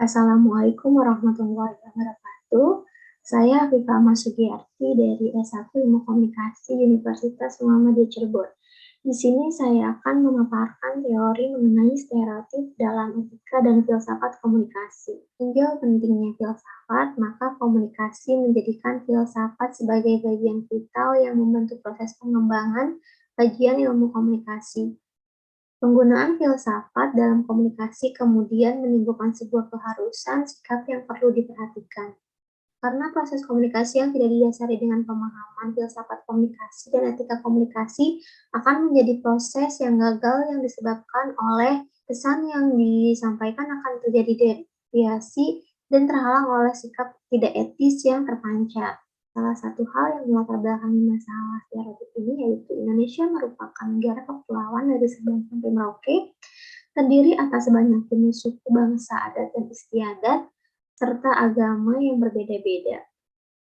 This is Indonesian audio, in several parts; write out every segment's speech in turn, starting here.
Assalamualaikum warahmatullahi wabarakatuh. Saya Afifah Ahmad Sugiyarti dari S1 Ilmu Komunikasi Universitas Muhammadiyah Cirebon. Di sini saya akan memaparkan teori mengenai stereotip dalam etika dan filsafat komunikasi. Tinggal pentingnya filsafat, maka komunikasi menjadikan filsafat sebagai bagian vital yang membantu proses pengembangan kajian ilmu komunikasi. Penggunaan filsafat dalam komunikasi kemudian menimbulkan sebuah keharusan sikap yang perlu diperhatikan. Karena proses komunikasi yang tidak didasari dengan pemahaman filsafat komunikasi dan etika komunikasi akan menjadi proses yang gagal yang disebabkan oleh kesan yang disampaikan akan terjadi deviasi dan terhalang oleh sikap tidak etis yang terpancar. Salah satu hal yang melatar belakangi masalah stereotip ini yaitu Indonesia merupakan negara kepulauan dari Sabang sampai Merauke, terdiri atas banyak jenis suku, bangsa, adat, dan istiadat, serta agama yang berbeda-beda.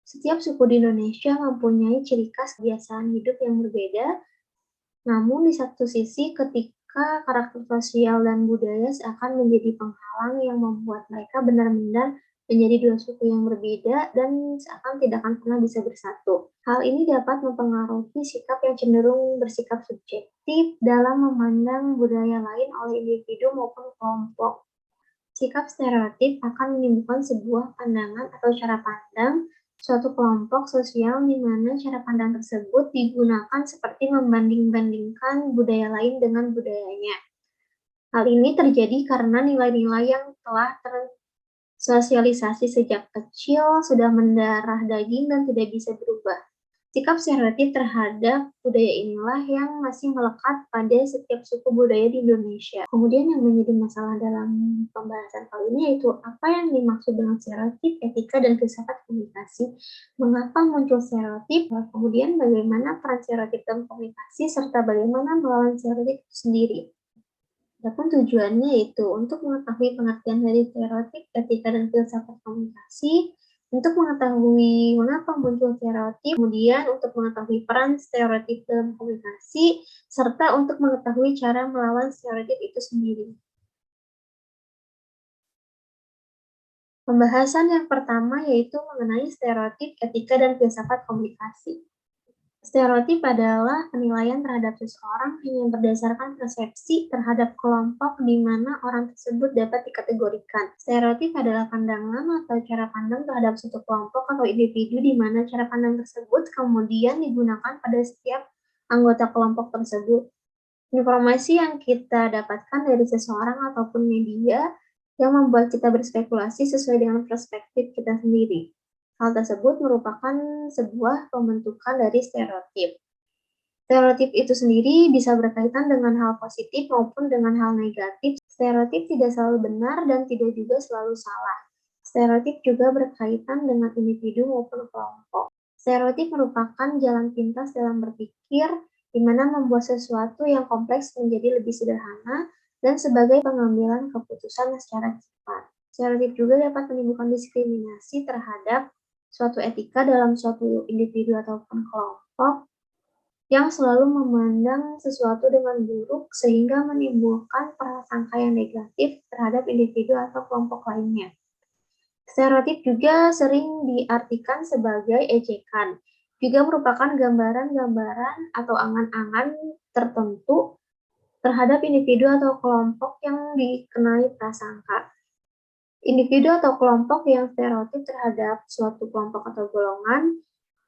Setiap suku di Indonesia mempunyai ciri khas kebiasaan hidup yang berbeda, namun di satu sisi ketika karakter sosial dan budaya seakan menjadi penghalang yang membuat mereka benar-benar menjadi dua suku yang berbeda dan seakan tidak akan pernah bisa bersatu. Hal ini dapat mempengaruhi sikap yang cenderung bersikap subjektif dalam memandang budaya lain oleh individu maupun kelompok. Sikap stereotip akan menimbulkan sebuah pandangan atau cara pandang suatu kelompok sosial di mana cara pandang tersebut digunakan seperti membanding-bandingkan budaya lain dengan budayanya. Hal ini terjadi karena nilai-nilai yang telah tersosialisasi sejak kecil sudah mendarah daging dan tidak bisa berubah. Sikap stereotip terhadap budaya inilah yang masih melekat pada setiap suku budaya di Indonesia. Kemudian yang menjadi masalah dalam pembahasan kali ini yaitu apa yang dimaksud dengan stereotip, etika, dan filsafat komunikasi, mengapa muncul stereotip, kemudian bagaimana peran stereotip dalam komunikasi, serta bagaimana melawan stereotip itu sendiri. Adapun tujuannya yaitu untuk mengetahui pengertian dari stereotip, etika, dan filsafat komunikasi, untuk mengetahui mengapa muncul stereotip, kemudian untuk mengetahui peran stereotip dalam komunikasi, serta untuk mengetahui cara melawan stereotip itu sendiri. Pembahasan yang pertama yaitu mengenai stereotip, etika, dan filsafat komunikasi. Stereotip adalah penilaian terhadap seseorang hanya berdasarkan persepsi terhadap kelompok di mana orang tersebut dapat dikategorikan. Stereotip adalah pandangan atau cara pandang terhadap suatu kelompok atau individu di mana cara pandang tersebut kemudian digunakan pada setiap anggota kelompok tersebut. Informasi yang kita dapatkan dari seseorang ataupun media yang membuat kita berspekulasi sesuai dengan perspektif kita sendiri. Hal tersebut merupakan sebuah pembentukan dari stereotip. Stereotip itu sendiri bisa berkaitan dengan hal positif maupun dengan hal negatif. Stereotip tidak selalu benar dan tidak juga selalu salah. Stereotip juga berkaitan dengan individu maupun kelompok. Stereotip merupakan jalan pintas dalam berpikir, di mana membuat sesuatu yang kompleks menjadi lebih sederhana dan sebagai pengambilan keputusan secara cepat. Stereotip juga dapat menimbulkan diskriminasi terhadap suatu etika dalam suatu individu ataupun kelompok yang selalu memandang sesuatu dengan buruk sehingga menimbulkan prasangka yang negatif terhadap individu atau kelompok lainnya. Stereotip juga sering diartikan sebagai ejekan, juga merupakan gambaran-gambaran atau angan-angan tertentu terhadap individu atau kelompok yang dikenai prasangka. Individu atau kelompok yang stereotip terhadap suatu kelompok atau golongan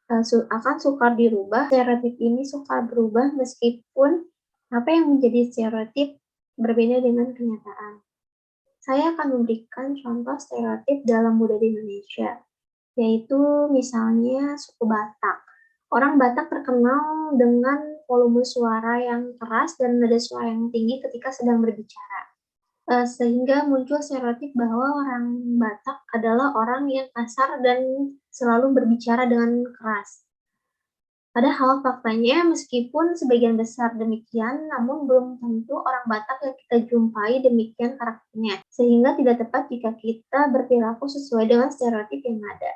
akan sukar dirubah. Stereotip ini sukar berubah meskipun apa yang menjadi stereotip berbeda dengan kenyataan. Saya akan memberikan contoh stereotip dalam budaya Indonesia, yaitu misalnya suku Batak. Orang Batak terkenal dengan volume suara yang keras dan nada suara yang tinggi ketika sedang berbicara. Sehingga muncul stereotip bahwa orang Batak adalah orang yang kasar dan selalu berbicara dengan keras. Padahal faktanya meskipun sebagian besar demikian, namun belum tentu orang Batak yang kita jumpai demikian karakternya, sehingga tidak tepat jika kita berperilaku sesuai dengan stereotip yang ada.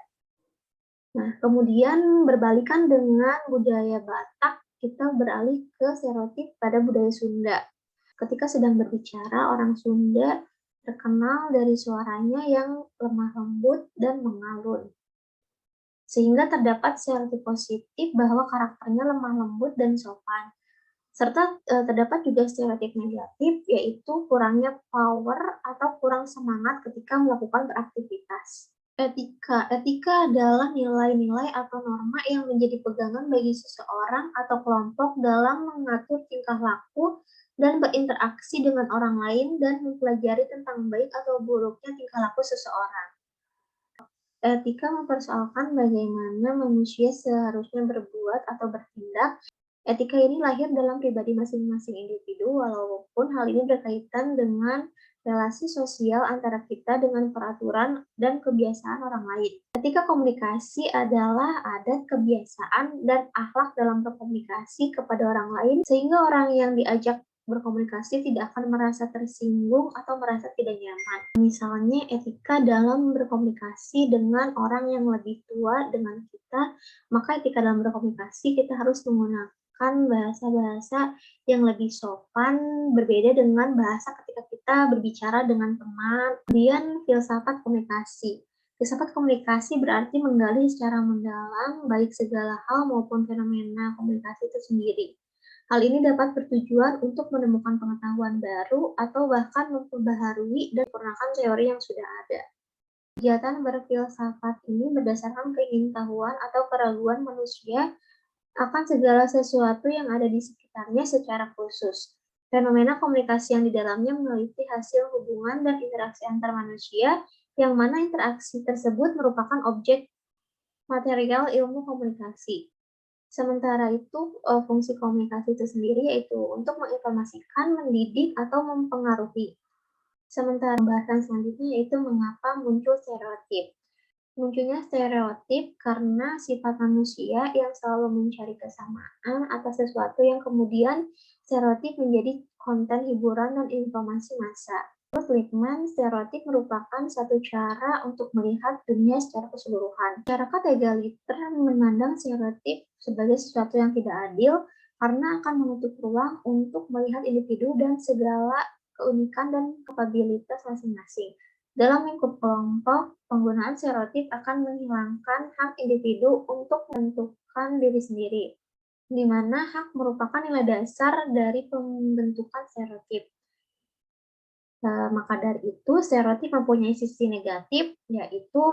Nah, kemudian berbalikan dengan budaya Batak, kita beralih ke stereotip pada budaya Sunda. Ketika sedang berbicara, orang Sunda terkenal dari suaranya yang lemah lembut dan mengalun. Sehingga terdapat stereotip positif bahwa karakternya lemah lembut dan sopan. Serta terdapat juga stereotip negatif, yaitu kurangnya power atau kurang semangat ketika melakukan beraktivitas. Etika adalah nilai-nilai atau norma yang menjadi pegangan bagi seseorang atau kelompok dalam mengatur tingkah laku dan berinteraksi dengan orang lain dan mempelajari tentang baik atau buruknya tingkah laku seseorang. Etika mempersoalkan bagaimana manusia seharusnya berbuat atau bertindak. Etika ini lahir dalam pribadi masing-masing individu, walaupun hal ini berkaitan dengan relasi sosial antara kita dengan peraturan dan kebiasaan orang lain. Etika komunikasi adalah adat, kebiasaan, dan akhlak dalam berkomunikasi kepada orang lain, sehingga orang yang diajak berkomunikasi tidak akan merasa tersinggung atau merasa tidak nyaman. Misalnya etika dalam berkomunikasi dengan orang yang lebih tua dengan kita, maka etika dalam berkomunikasi kita harus menggunakan bahasa-bahasa yang lebih sopan, berbeda dengan bahasa ketika kita berbicara dengan teman. Kemudian filsafat komunikasi. Filsafat komunikasi berarti menggali secara mendalam baik segala hal maupun fenomena komunikasi itu sendiri. Hal ini dapat bertujuan untuk menemukan pengetahuan baru atau bahkan memperbaharui dan menyempurnakan teori yang sudah ada. Kegiatan berfilsafat ini berdasarkan keingintahuan atau keraguan manusia akan segala sesuatu yang ada di sekitarnya secara khusus. Fenomena komunikasi yang di dalamnya meneliti hasil hubungan dan interaksi antar manusia, yang mana interaksi tersebut merupakan objek material ilmu komunikasi. Sementara itu, fungsi komunikasi itu sendiri yaitu untuk menginformasikan, mendidik, atau mempengaruhi. Sementara pembahasan selanjutnya yaitu mengapa muncul stereotip. Munculnya stereotip karena sifat manusia yang selalu mencari kesamaan atas sesuatu yang kemudian stereotip menjadi konten hiburan dan informasi massa. Menurut Lippmann, stereotip merupakan satu cara untuk melihat dunia secara keseluruhan. Masyarakat egaliter memandang stereotip sebagai sesuatu yang tidak adil karena akan menutup ruang untuk melihat individu dan segala keunikan dan kapabilitas masing-masing. Dalam lingkup kelompok, penggunaan stereotip akan menghilangkan hak individu untuk menentukan diri sendiri, di mana hak merupakan nilai dasar dari pembentukan stereotip. Maka dari itu, stereotip mempunyai sisi negatif, yaitu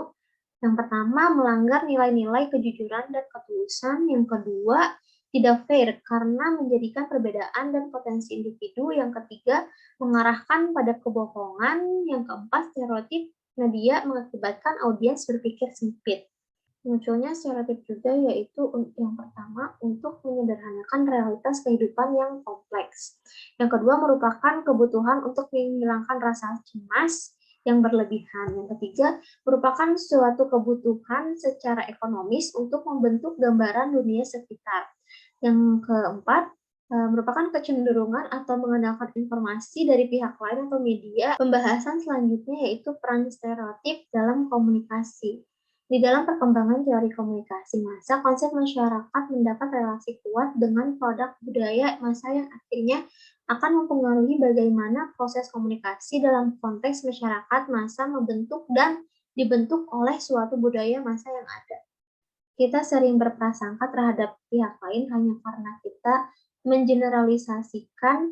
yang pertama, melanggar nilai-nilai kejujuran dan ketulusan. Yang kedua, tidak fair karena menjadikan perbedaan dan potensi individu. Yang ketiga, mengarahkan pada kebohongan. Yang keempat, stereotip media mengakibatkan audiens berpikir sempit. Munculnya stereotip juga yaitu yang pertama untuk menyederhanakan realitas kehidupan yang kompleks. Yang kedua merupakan kebutuhan untuk menghilangkan rasa cemas yang berlebihan. Yang ketiga merupakan suatu kebutuhan secara ekonomis untuk membentuk gambaran dunia sekitar. Yang keempat merupakan kecenderungan atau mengandalkan informasi dari pihak lain atau media. Pembahasan selanjutnya yaitu peran stereotip dalam komunikasi. Di dalam perkembangan teori komunikasi massa, konsep masyarakat mendapat relasi kuat dengan produk budaya massa yang akhirnya akan mempengaruhi bagaimana proses komunikasi dalam konteks masyarakat massa membentuk dan dibentuk oleh suatu budaya massa yang ada. Kita sering berprasangka terhadap pihak lain hanya karena kita mengeneralisasikan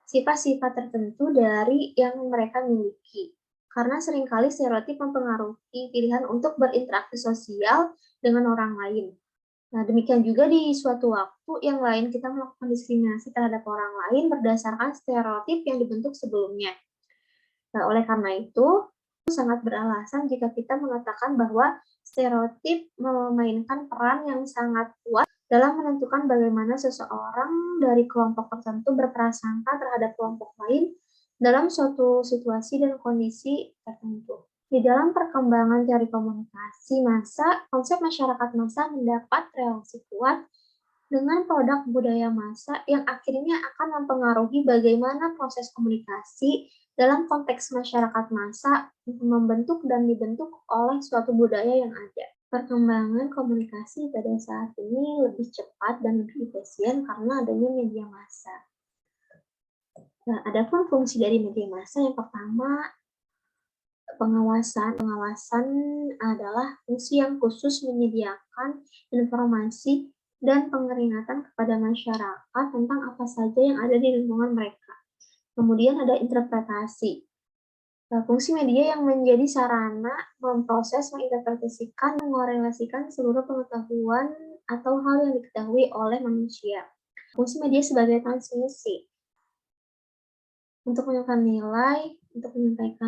sifat-sifat tertentu dari yang mereka miliki. Karena seringkali stereotip mempengaruhi pilihan untuk berinteraksi sosial dengan orang lain. Nah, demikian juga di suatu waktu yang lain kita melakukan diskriminasi terhadap orang lain berdasarkan stereotip yang dibentuk sebelumnya. Nah, oleh karena itu, sangat beralasan jika kita mengatakan bahwa stereotip memainkan peran yang sangat kuat dalam menentukan bagaimana seseorang dari kelompok tertentu berprasangka terhadap kelompok lain dalam suatu situasi dan kondisi tertentu. Di dalam perkembangan teori komunikasi massa, konsep masyarakat massa mendapat relasi kuat dengan produk budaya massa yang akhirnya akan mempengaruhi bagaimana proses komunikasi dalam konteks masyarakat massa membentuk dan dibentuk oleh suatu budaya yang ada. Perkembangan komunikasi pada saat ini lebih cepat dan lebih efisien karena adanya media massa. Nah, adapun fungsi dari media massa yang pertama Pengawasan. Pengawasan adalah fungsi yang khusus menyediakan informasi dan pengeringatan kepada masyarakat tentang apa saja yang ada di lingkungan mereka. Kemudian ada interpretasi. Fungsi media yang menjadi sarana memproses, menginterpretasikan, mengorelasikan seluruh pengetahuan atau hal yang diketahui oleh manusia. Fungsi media sebagai transmisi. Untuk menyampaikan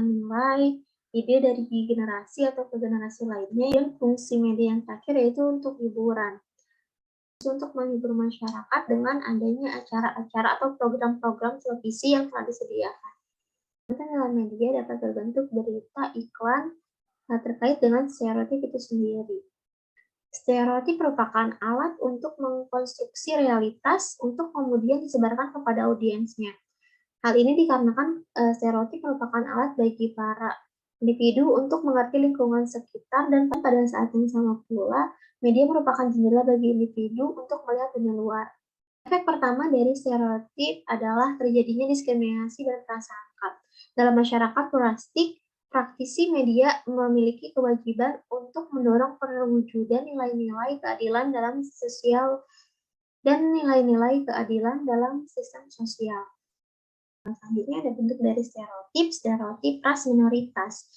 nilai, ide dari generasi atau ke generasi lainnya, dan fungsi media yang terakhir yaitu untuk hiburan. Untuk menghibur masyarakat dengan adanya acara-acara atau program-program televisi yang telah disediakan. Nilai media dapat berbentuk berita, iklan, terkait dengan stereotip itu sendiri. Stereotip merupakan alat untuk mengkonstruksi realitas untuk kemudian disebarkan kepada audiensnya. Hal ini dikarenakan stereotip merupakan alat bagi para individu untuk mengerti lingkungan sekitar, dan pada saat yang sama pula, media merupakan jendela bagi individu untuk melihat dunia luar. Efek pertama dari stereotip adalah terjadinya diskriminasi dan prasangka. Dalam masyarakat pluralistik, praktisi media memiliki kewajiban untuk mendorong perwujudan nilai-nilai keadilan dalam sosial dan nilai-nilai keadilan dalam sistem sosial. Selanjutnya ada bentuk dari stereotip ras minoritas.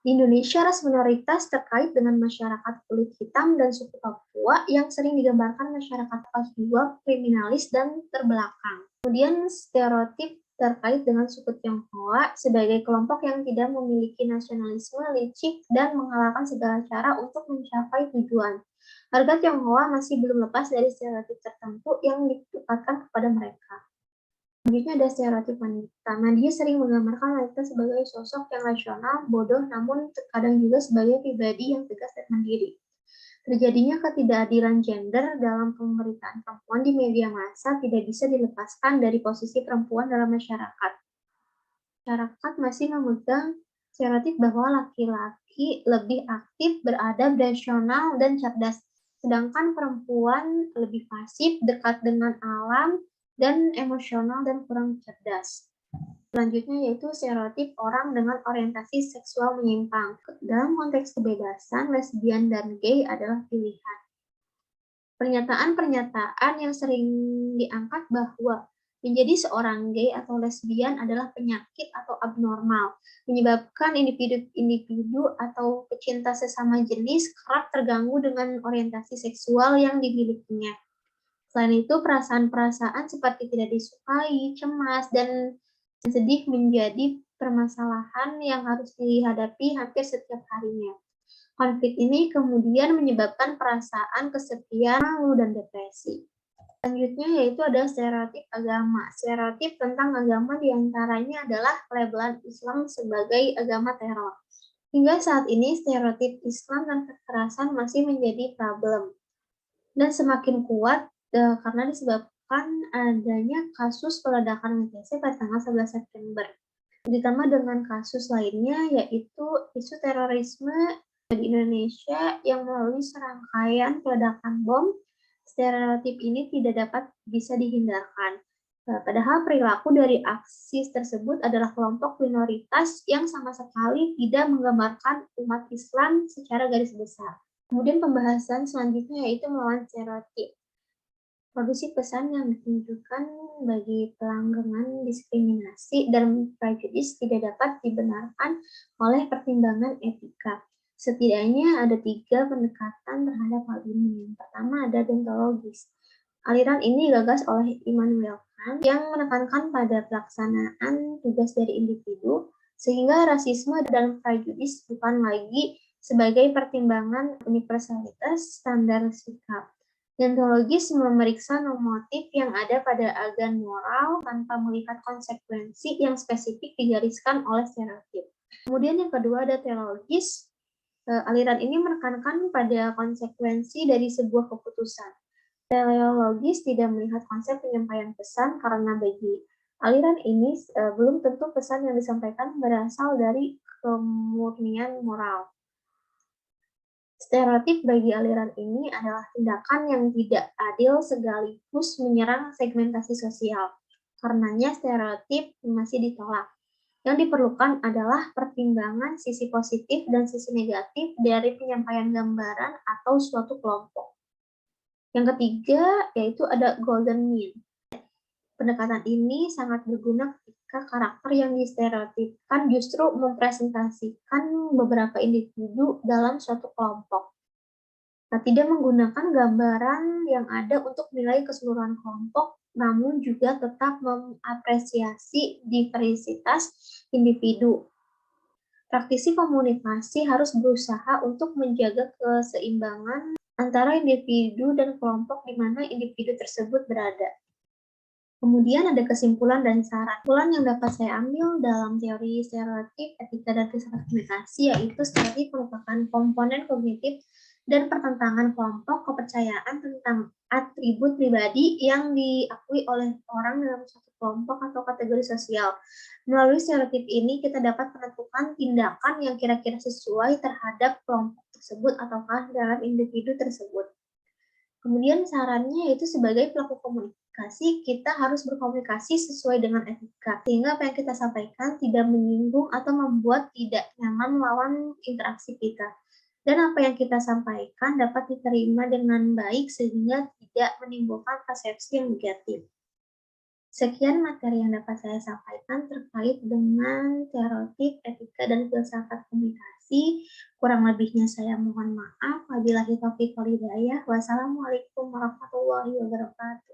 Di Indonesia, ras minoritas terkait dengan masyarakat kulit hitam dan suku Papua yang sering digambarkan masyarakat kelas 2, kriminalis, dan terbelakang. Kemudian stereotip terkait dengan suku Tionghoa sebagai kelompok yang tidak memiliki nasionalisme, licik, dan menghalalkan segala cara untuk mencapai tujuan. Warga Tionghoa masih belum lepas dari stereotip tertentu yang ditukarkan kepada mereka. Selanjutnya ada stereotip wanita. Media sering menggambarkan wanita sebagai sosok yang rasional, bodoh, namun terkadang juga sebagai pribadi yang tegas dan mandiri. Terjadinya ketidakadilan gender dalam pemberitaan perempuan di media massa tidak bisa dilepaskan dari posisi perempuan dalam masyarakat. Masyarakat masih memegang stereotip bahwa laki-laki lebih aktif, beradab, rasional, dan cerdas, sedangkan perempuan lebih pasif, dekat dengan alam, dan emosional dan kurang cerdas. Selanjutnya yaitu stereotip orang dengan orientasi seksual menyimpang. Dalam konteks kebebasan, lesbian dan gay adalah pilihan. Pernyataan-pernyataan yang sering diangkat bahwa menjadi seorang gay atau lesbian adalah penyakit atau abnormal, menyebabkan individu atau pecinta sesama jenis kerap terganggu dengan orientasi seksual yang dimilikinya. Selain itu, perasaan-perasaan seperti tidak disukai, cemas, dan sedih menjadi permasalahan yang harus dihadapi hampir setiap harinya. Konflik ini kemudian menyebabkan perasaan kesepian, malu, dan depresi. Selanjutnya yaitu ada stereotip agama. Stereotip tentang agama diantaranya adalah pelabelan Islam sebagai agama teror. Hingga saat ini, stereotip Islam dan kekerasan masih menjadi problem dan semakin kuat karena disebabkan adanya kasus peledakan WTC pada tanggal 11 September. Ditambah dengan kasus lainnya yaitu isu terorisme di Indonesia yang melalui serangkaian peledakan bom. Stereotip ini tidak dapat bisa dihindarkan. Padahal perilaku dari aksi tersebut adalah kelompok minoritas yang sama sekali tidak menggambarkan umat Islam secara garis besar. Kemudian pembahasan selanjutnya yaitu melawan stereotip. Produksi pesan yang ditunjukkan bagi pelanggaran diskriminasi dan prejudis tidak dapat dibenarkan oleh pertimbangan etika. Setidaknya ada 3 pendekatan terhadap hal ini. Yang pertama ada deontologis. Aliran ini digagas oleh Immanuel Kant yang menekankan pada pelaksanaan tugas dari individu, sehingga rasisme dan prejudis bukan lagi sebagai pertimbangan universalitas standar sikap. Deontologis memeriksa normatif yang ada pada agan moral tanpa melihat konsekuensi yang spesifik digariskan oleh stereotip. Kemudian yang kedua ada teleologis. Aliran ini menekankan pada konsekuensi dari sebuah keputusan. Teleologis tidak melihat konsep penyampaian pesan karena bagi aliran ini belum tentu pesan yang disampaikan berasal dari kemurnian moral. Stereotip bagi aliran ini adalah tindakan yang tidak adil sekaligus menyerang segmentasi sosial. Karenanya stereotip masih ditolak. Yang diperlukan adalah pertimbangan sisi positif dan sisi negatif dari penyampaian gambaran atau suatu kelompok. Yang ketiga, yaitu ada golden mean. Pendekatan ini sangat berguna ketika karakter yang distereotipkan justru mempresentasikan beberapa individu dalam suatu kelompok. Nah, tidak menggunakan gambaran yang ada untuk menilai keseluruhan kelompok, namun juga tetap mengapresiasi diversitas individu. Praktisi komunikasi harus berusaha untuk menjaga keseimbangan antara individu dan kelompok di mana individu tersebut berada. Kemudian ada kesimpulan dan saran. Kesimpulan yang dapat saya ambil dalam teori stereotip, etika, dan filsafat komunikasi yaitu stereotip merupakan komponen kognitif dan pertentangan kelompok kepercayaan tentang atribut pribadi yang diakui oleh orang dalam suatu kelompok atau kategori sosial. Melalui stereotip ini kita dapat menentukan tindakan yang kira-kira sesuai terhadap kelompok tersebut ataukah dalam individu tersebut. Kemudian sarannya yaitu sebagai pelaku komunikasi, kita harus berkomunikasi sesuai dengan etika, sehingga apa yang kita sampaikan tidak menyinggung atau membuat tidak nyaman lawan interaksi kita. Dan apa yang kita sampaikan dapat diterima dengan baik sehingga tidak menimbulkan persepsi yang negatif. Sekian materi yang dapat saya sampaikan terkait dengan stereotip, etika, dan filsafat komunikasi. Kurang lebihnya saya mohon maaf. Wabillahi taufiq wal hidayah. Wassalamualaikum warahmatullahi wabarakatuh.